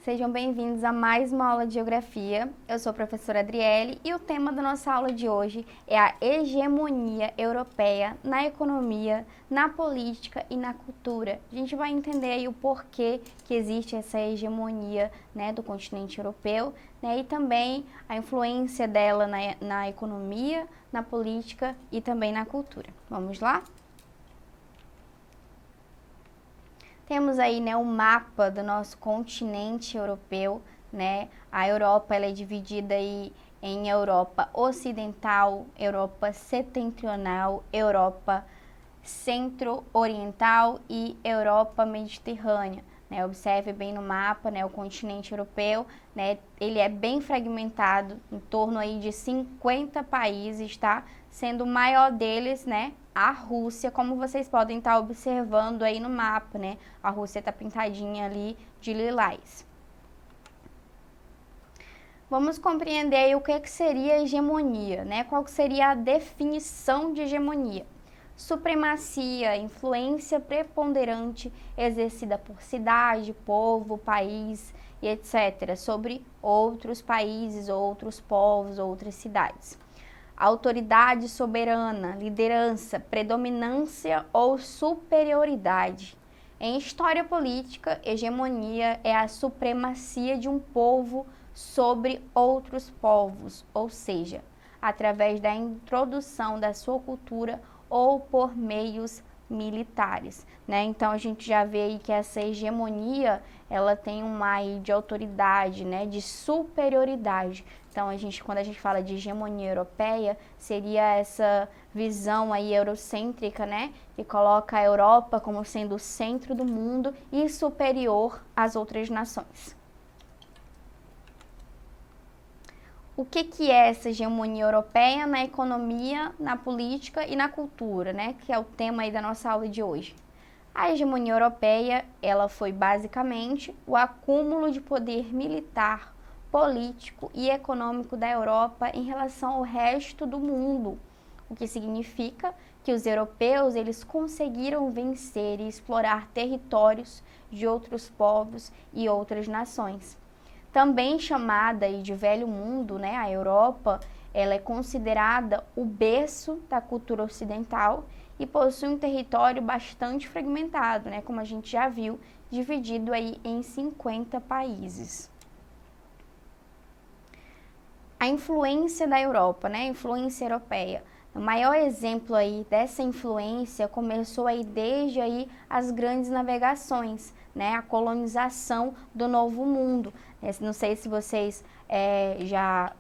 Sejam bem-vindos a mais uma aula de Geografia. Eu sou a professora Adriele e o tema da nossa aula de hoje é a hegemonia europeia na economia, na política e na cultura. A gente vai entender aí o porquê que existe essa hegemonia, do continente europeu, e também a influência dela na economia, na política e também na cultura. Vamos lá? Temos aí, o mapa do nosso continente europeu, A Europa, ela é dividida aí em Europa Ocidental, Europa Setentrional, Europa Centro-Oriental e Europa Mediterrânea. Observe bem no mapa, o continente europeu, ele é bem fragmentado, em torno aí de 50 países, tá? Sendo o maior deles, a Rússia, como vocês podem estar observando aí no mapa, A Rússia está pintadinha ali de lilás. Vamos compreender aí o que seria hegemonia, Qual que seria a definição de hegemonia? Supremacia, influência preponderante exercida por cidade, povo, país e etc. sobre outros países, outros povos, outras cidades. Autoridade soberana, liderança, predominância ou superioridade. Em história política, hegemonia é a supremacia de um povo sobre outros povos, ou seja, através da introdução da sua cultura ou por meios militares, Então a gente já vê aí que essa hegemonia, ela tem uma aí de autoridade, de superioridade. Então quando a gente fala de hegemonia europeia, seria essa visão aí eurocêntrica, que coloca a Europa como sendo o centro do mundo e superior às outras nações. O que é essa hegemonia europeia na economia, na política e na cultura, Que é o tema aí da nossa aula de hoje. A hegemonia europeia, ela foi basicamente o acúmulo de poder militar, político e econômico da Europa em relação ao resto do mundo, o que significa que os europeus eles conseguiram vencer e explorar territórios de outros povos e outras nações. Também chamada de Velho Mundo, a Europa, ela é considerada o berço da cultura ocidental e possui um território bastante fragmentado, como a gente já viu, dividido aí em 50 países. A influência da Europa, a influência europeia. O maior exemplo aí dessa influência começou aí desde aí as grandes navegações, a colonização do Novo Mundo. Não sei se vocês já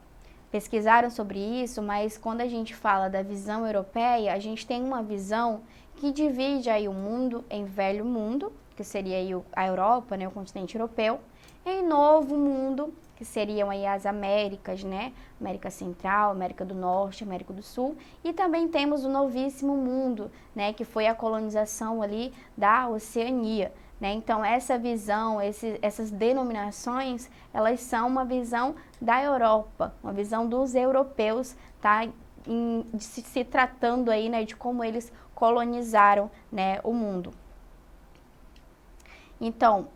pesquisaram sobre isso, mas quando a gente fala da visão europeia, a gente tem uma visão que divide aí o mundo em Velho Mundo, que seria aí a Europa, o continente europeu, em Novo Mundo, que seriam aí as Américas, América Central, América do Norte, América do Sul, e também temos o Novíssimo Mundo, que foi a colonização ali da Oceania. Então, essa visão, essas denominações, elas são uma visão da Europa, uma visão dos europeus, se tratando aí, de como eles colonizaram, o mundo. Então,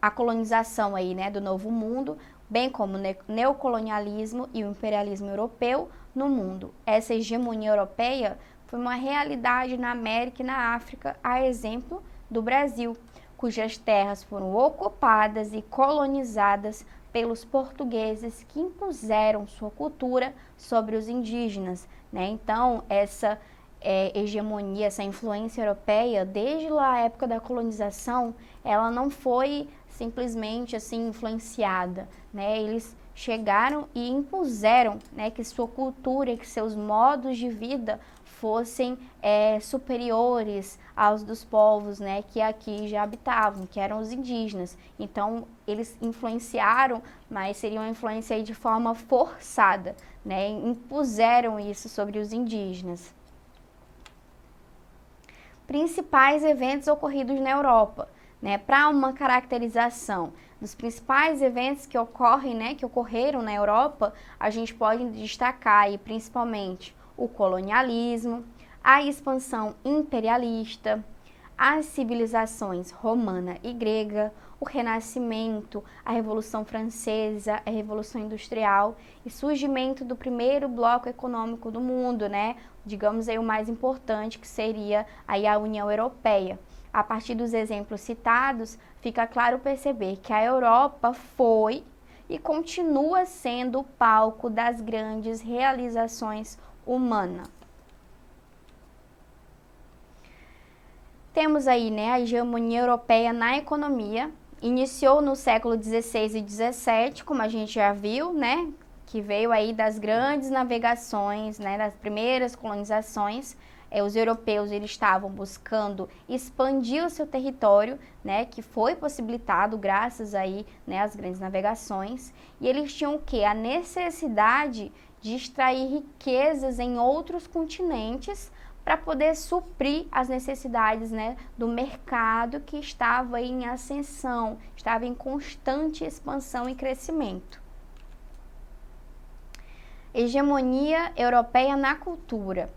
a colonização aí, do Novo Mundo, bem como o neocolonialismo e o imperialismo europeu no mundo. Essa hegemonia europeia foi uma realidade na América e na África, a exemplo do Brasil, cujas terras foram ocupadas e colonizadas pelos portugueses que impuseram sua cultura sobre os indígenas, Então, essa hegemonia, essa influência europeia, desde lá a época da colonização, ela não foi simplesmente assim influenciada, Eles chegaram e impuseram, que sua cultura, que seus modos de vida fossem superiores aos dos povos, que aqui já habitavam, que eram os indígenas. Então, eles influenciaram, mas seria uma influência aí de forma forçada, Impuseram isso sobre os indígenas. Principais eventos ocorridos na Europa, Para uma caracterização dos principais eventos que ocorrem, que ocorreram na Europa, a gente pode destacar aí principalmente o colonialismo, a expansão imperialista, as civilizações romana e grega, o Renascimento, a Revolução Francesa, a Revolução Industrial e surgimento do primeiro bloco econômico do mundo, né? Digamos aí o mais importante, que seria aí a União Europeia. A partir dos exemplos citados, fica claro perceber que a Europa foi e continua sendo o palco das grandes realizações humanas. Temos aí, né, a hegemonia europeia na economia. Iniciou no século XVI e XVII, como a gente já viu, né, que veio aí das grandes navegações, né, das primeiras colonizações. Os europeus eles estavam buscando expandir o seu território, né, que foi possibilitado graças aí, né, às grandes navegações. E eles tinham o quê? A necessidade de extrair riquezas em outros continentes para poder suprir as necessidades, né, do mercado que estava em ascensão, estava em constante expansão e crescimento. Hegemonia europeia na cultura.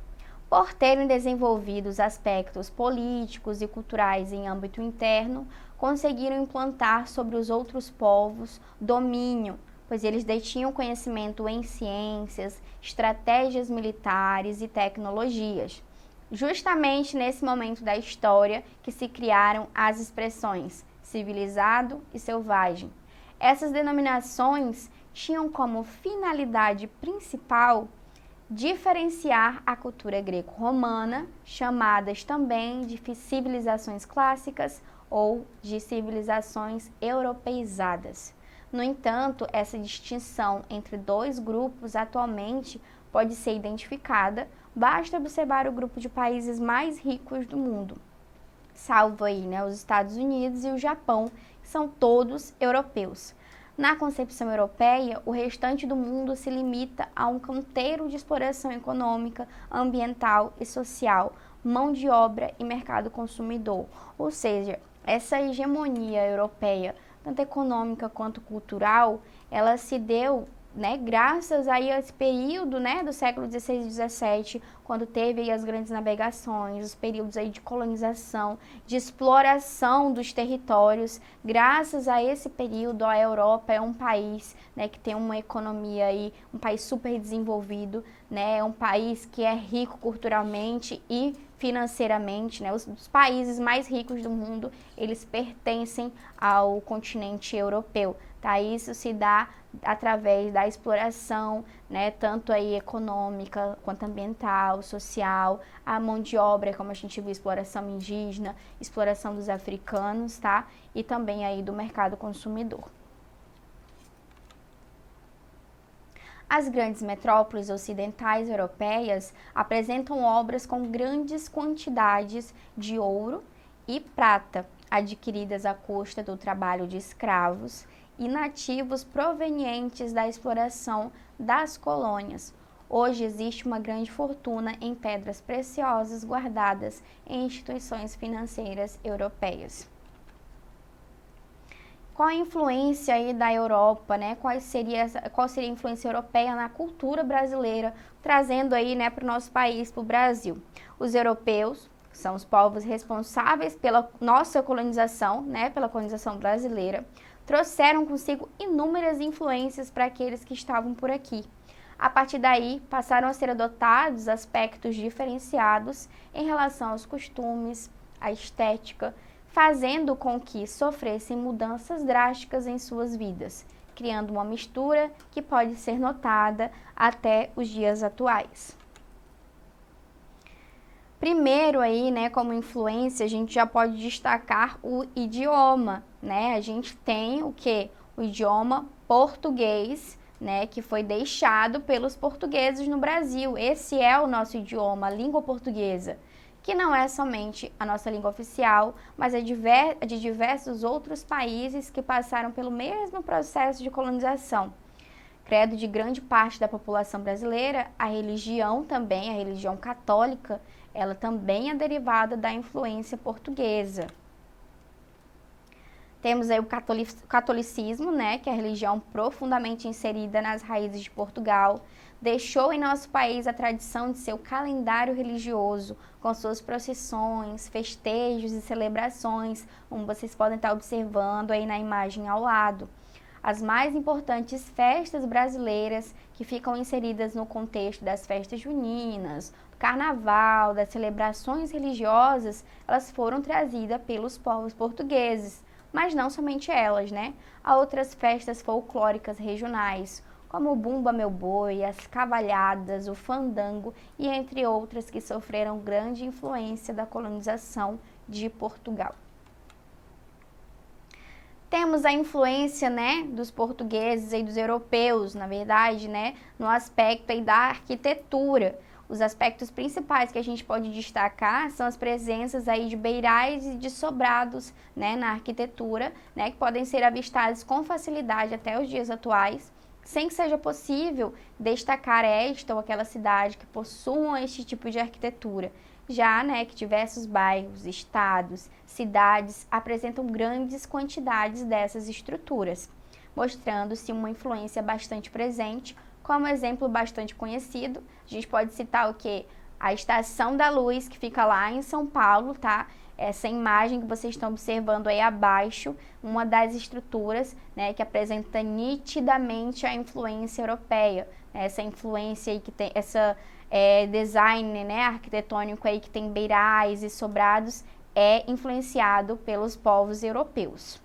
Por terem desenvolvido os aspectos políticos e culturais em âmbito interno, conseguiram implantar sobre os outros povos domínio, pois eles detinham conhecimento em ciências, estratégias militares e tecnologias. Justamente nesse momento da história que se criaram as expressões civilizado e selvagem. Essas denominações tinham como finalidade principal diferenciar a cultura greco-romana, chamadas também de civilizações clássicas ou de civilizações europeizadas. No entanto, essa distinção entre dois grupos atualmente pode ser identificada. Basta observar o grupo de países mais ricos do mundo, salvo aí, né, os Estados Unidos e o Japão, que são todos europeus. Na concepção europeia, o restante do mundo se limita a um canteiro de exploração econômica, ambiental e social, mão de obra e mercado consumidor. Ou seja, essa hegemonia europeia, tanto econômica quanto cultural, ela se deu, né, graças aí a esse período, né, do século XVI e XVII, quando teve aí as grandes navegações, os períodos aí de colonização, de exploração dos territórios. Graças a esse período, a Europa é um país, né, que tem uma economia aí, um país super desenvolvido, né, é um país que é rico culturalmente e financeiramente, né, os países mais ricos do mundo, eles pertencem ao continente europeu, tá? Isso se dá através da exploração, né, tanto aí econômica quanto ambiental, social, a mão de obra, como a gente viu, exploração indígena, exploração dos africanos, tá? E também aí do mercado consumidor. As grandes metrópoles ocidentais europeias apresentam obras com grandes quantidades de ouro e prata, adquiridas à custa do trabalho de escravos e nativos provenientes da exploração das colônias. Hoje existe uma grande fortuna em pedras preciosas guardadas em instituições financeiras europeias. Qual a influência aí da Europa, né? Qual seria a influência europeia na cultura brasileira, trazendo aí, né, para o nosso país, para o Brasil? Os europeus são os povos responsáveis pela nossa colonização, né, pela colonização brasileira, trouxeram consigo inúmeras influências para aqueles que estavam por aqui. A partir daí, passaram a ser adotados aspectos diferenciados em relação aos costumes, à estética, fazendo com que sofressem mudanças drásticas em suas vidas, criando uma mistura que pode ser notada até os dias atuais. Primeiro aí, né, como influência, a gente já pode destacar o idioma, né? A gente tem o quê? O idioma português, né, que foi deixado pelos portugueses no Brasil. Esse é o nosso idioma, a língua portuguesa, que não é somente a nossa língua oficial, mas é de diversos outros países que passaram pelo mesmo processo de colonização. Credo de grande parte da população brasileira, a religião também, a religião católica, ela também é derivada da influência portuguesa. Temos aí o catolicismo, né, que é a religião profundamente inserida nas raízes de Portugal, deixou em nosso país a tradição de seu calendário religioso, com suas procissões, festejos e celebrações, como vocês podem estar observando aí na imagem ao lado. As mais importantes festas brasileiras que ficam inseridas no contexto das festas juninas, do carnaval, das celebrações religiosas, elas foram trazidas pelos povos portugueses, mas não somente elas, né? Há outras festas folclóricas regionais, como o Bumba Meu Boi, as cavalhadas, o fandango e entre outras que sofreram grande influência da colonização de Portugal. Temos a influência, né, dos portugueses e dos europeus, na verdade, né, no aspecto aí da arquitetura. Os aspectos principais que a gente pode destacar são as presenças aí de beirais e de sobrados, né, na arquitetura, né, que podem ser avistados com facilidade até os dias atuais, sem que seja possível destacar esta ou aquela cidade que possuam este tipo de arquitetura. Já, né, que diversos bairros, estados, cidades apresentam grandes quantidades dessas estruturas, mostrando-se uma influência bastante presente. Como exemplo bastante conhecido, a gente pode citar o quê? A Estação da Luz, que fica lá em São Paulo, tá? Essa imagem que vocês estão observando aí abaixo, uma das estruturas, né, que apresenta nitidamente a influência europeia. Essa influência aí que tem, design, né, arquitetônico aí que tem beirais e sobrados, é influenciado pelos povos europeus.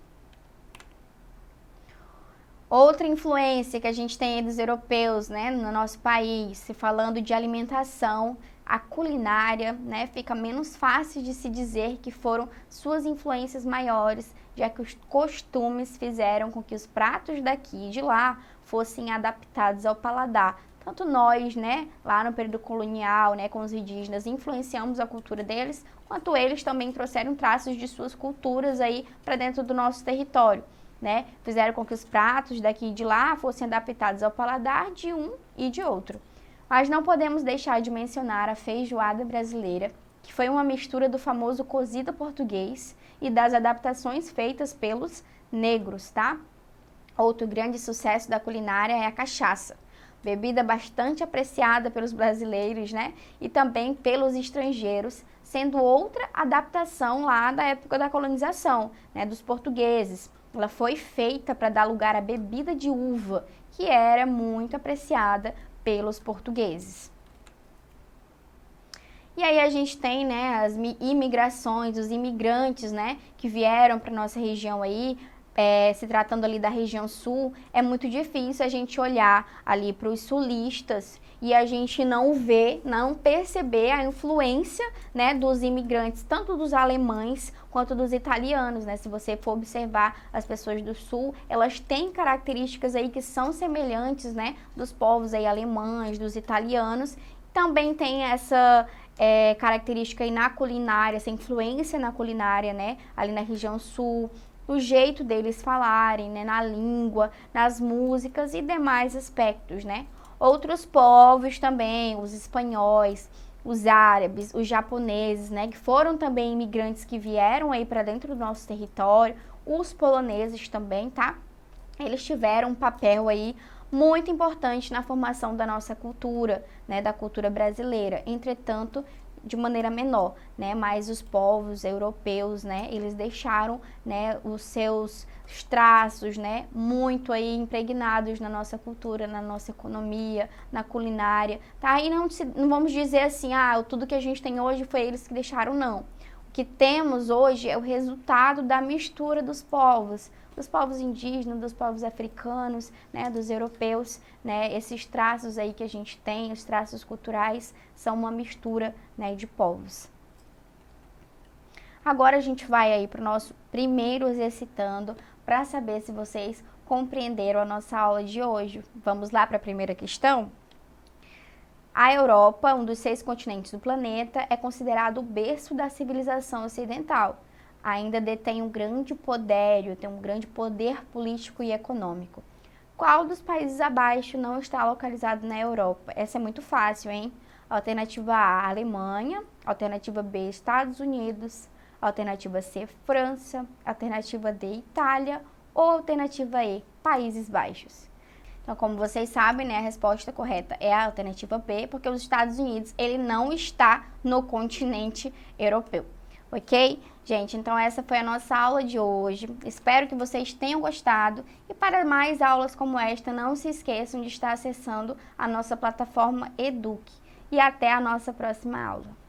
Outra influência que a gente tem aí dos europeus, né, no nosso país, se falando de alimentação, a culinária, né, fica menos fácil de se dizer que foram suas influências maiores, já que os costumes fizeram com que os pratos daqui e de lá fossem adaptados ao paladar. Tanto nós, né, lá no período colonial, né, com os indígenas, influenciamos a cultura deles, quanto eles também trouxeram traços de suas culturas aí para dentro do nosso território, né? Fizeram com que os pratos daqui e de lá fossem adaptados ao paladar de um e de outro. Mas não podemos deixar de mencionar a feijoada brasileira, que foi uma mistura do famoso cozido português e das adaptações feitas pelos negros, tá? Outro grande sucesso da culinária é a cachaça, bebida bastante apreciada pelos brasileiros, né, e também pelos estrangeiros, sendo outra adaptação lá da época da colonização, né, dos portugueses. Ela foi feita para dar lugar à bebida de uva, que era muito apreciada pelos portugueses. E aí a gente tem, né, as imigrações, os imigrantes, né, que vieram para nossa região aí. Se tratando ali da região sul, é muito difícil a gente olhar ali para os sulistas e a gente não ver, não perceber a influência, né, dos imigrantes, tanto dos alemães quanto dos italianos, né? Se você for observar as pessoas do sul, elas têm características aí que são semelhantes, né, dos povos aí alemães, dos italianos. Também tem essa característica aí na culinária, essa influência na culinária, né, ali na região sul, o jeito deles falarem, né, na língua, nas músicas e demais aspectos, né? Outros povos também, os espanhóis, os árabes, os japoneses, né, que foram também imigrantes que vieram aí para dentro do nosso território, os poloneses também, tá? Eles tiveram um papel aí muito importante na formação da nossa cultura, né, da cultura brasileira. Entretanto, de maneira menor, né, mas os povos europeus, né, eles deixaram, né, os seus traços, né, muito aí impregnados na nossa cultura, na nossa economia, na culinária, tá? E não vamos dizer assim, tudo que a gente tem hoje foi eles que deixaram, não. O que temos hoje é o resultado da mistura dos povos indígenas, dos povos africanos, né, dos europeus, né, esses traços aí que a gente tem, os traços culturais, são uma mistura, né, de povos. Agora a gente vai aí para o nosso primeiro exercitando, para saber se vocês compreenderam a nossa aula de hoje. Vamos lá para a primeira questão? A Europa, um dos 6 continentes do planeta, é considerado o berço da civilização ocidental. Ainda detém um grande poder, tem um grande poder político e econômico. Qual dos países abaixo não está localizado na Europa? Essa é muito fácil, hein? Alternativa A, Alemanha. Alternativa B, Estados Unidos. Alternativa C, França. Alternativa D, Itália. Ou alternativa E, Países Baixos. Então, como vocês sabem, né, a resposta correta é a alternativa B, porque os Estados Unidos, ele não está no continente europeu, ok? Gente, então essa foi a nossa aula de hoje. Espero que vocês tenham gostado e para mais aulas como esta, não se esqueçam de estar acessando a nossa plataforma Eduque. E até a nossa próxima aula.